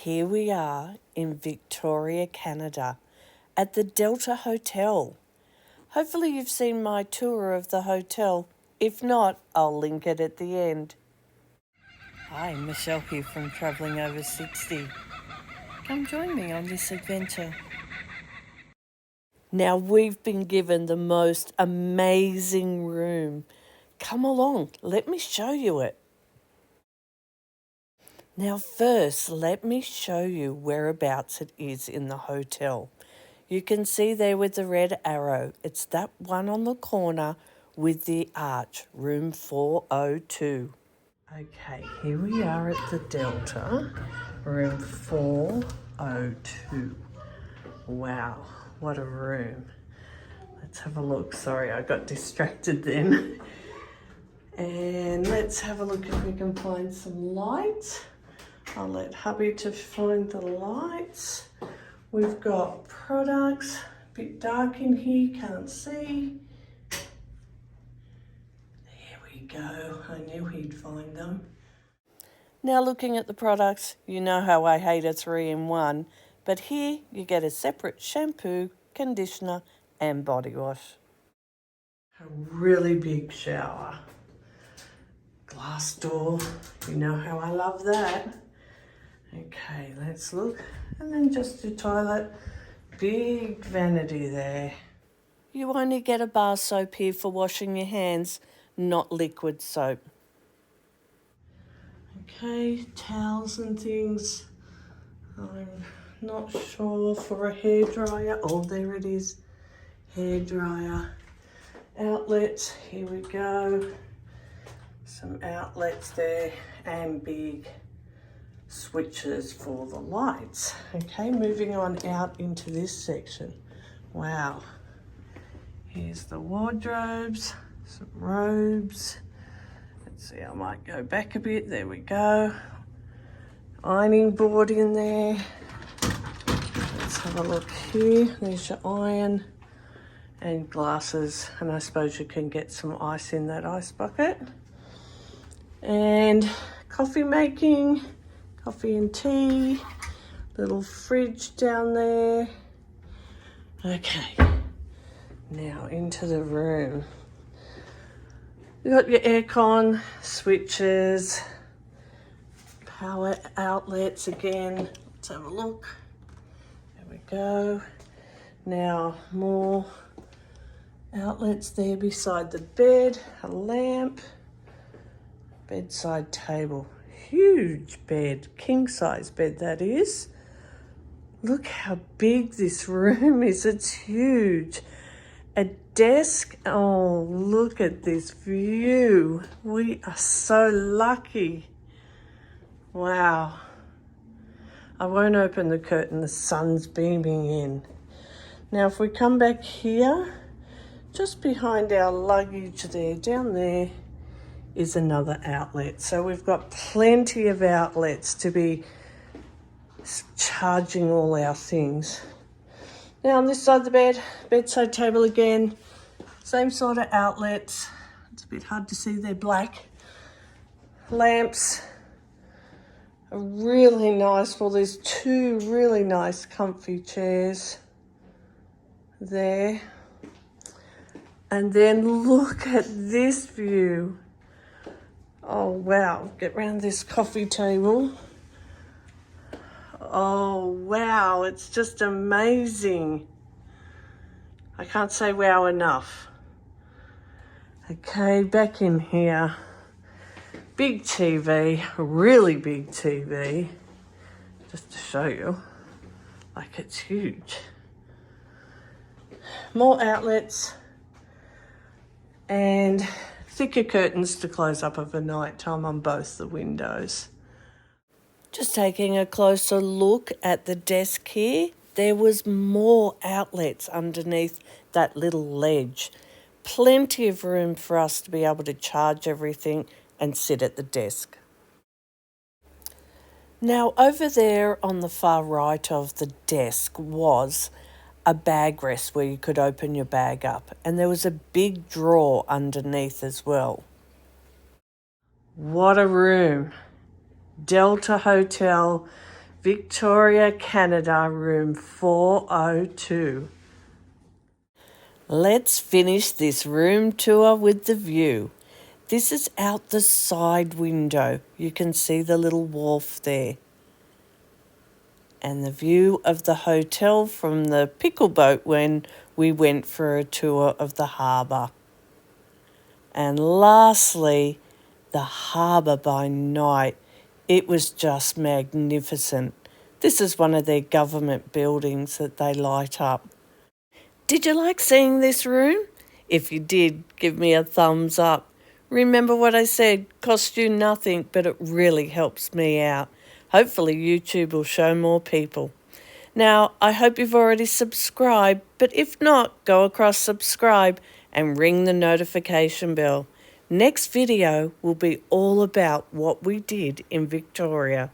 Here we are in Victoria, Canada, at the Delta Hotel. Hopefully you've seen my tour of the hotel. If not, I'll link it at the end. Hi, Michelle here from Travelling Over 60. Come join me on this adventure. Now we've been given the most amazing room. Come along, let me show you it. Now first, let me show you whereabouts it is in the hotel. You can see there with the red arrow, it's that one on the corner with the arch, room 402. Okay, here we are at the Delta, room 402. Wow, what a room. Let's have a look. Sorry, I got distracted then. And let's have a look if we can find some lights. I'll let hubby to find the lights. We've got products, a bit dark in here, can't see. There we go, I knew he'd find them. Now looking at the products, you know how I hate a 3-in-1, but here you get a separate shampoo, conditioner and body wash. A really big shower. Glass door, you know how I love that. Okay, let's look. And then just your toilet. Big vanity there. You only get a bar soap here for washing your hands, not liquid soap. Okay, towels and things. I'm not sure for a hairdryer. Oh, there it is. Hairdryer. Outlets, here we go. Some outlets there and big switches for the lights. Okay, moving on out into this section. Wow. Here's the wardrobes, some robes. Let's see, I might go back a bit. There we go. Ironing board in there. Let's have a look here. There's your iron and glasses. And I suppose you can get some ice in that ice bucket. And coffee making. Coffee and tea, little fridge down there. Okay, now into the room. You got your aircon, switches, power outlets again. Let's have a look. There we go. Now more outlets there beside the bed, a lamp, bedside table. Huge bed, king size bed that is. Look how big this room is, it's huge. A desk, oh look at this view. We are so lucky. Wow. I won't open the curtain, the sun's beaming in. Now if we come back here, just behind our luggage there, down there, is another outlet. So we've got plenty of outlets to be charging all our things. Now on this side of the bed, bedside table again, same sort of outlets. It's a bit hard to see, they're black. Lamps, a really nice, well there's two really nice comfy chairs there. And then look at this view. Oh wow, get round this coffee table. Oh wow, it's just amazing. I can't say wow enough. Okay, back in here. Big TV, really big TV. Just to show you, like it's huge. More outlets and thicker curtains to close up over night time on both the windows. Just taking a closer look at the desk here, there was more outlets underneath that little ledge. Plenty of room for us to be able to charge everything and sit at the desk. Now over there on the far right of the desk was a bag rest where you could open your bag up, and there was a big drawer underneath as well. What a room. Delta Hotel, Victoria, Canada, room 402. Let's finish this room tour with the view. This is out the side window. You can see the little wharf there. And the view of the hotel from the pickle boat when we went for a tour of the harbour. And lastly, the harbour by night. It was just magnificent. This is one of their government buildings that they light up. Did you like seeing this room? If you did, give me a thumbs up. Remember what I said, costs you nothing, but it really helps me out. Hopefully YouTube will show more people. Now, I hope you've already subscribed, but if not, go across subscribe and ring the notification bell. Next video will be all about what we did in Victoria.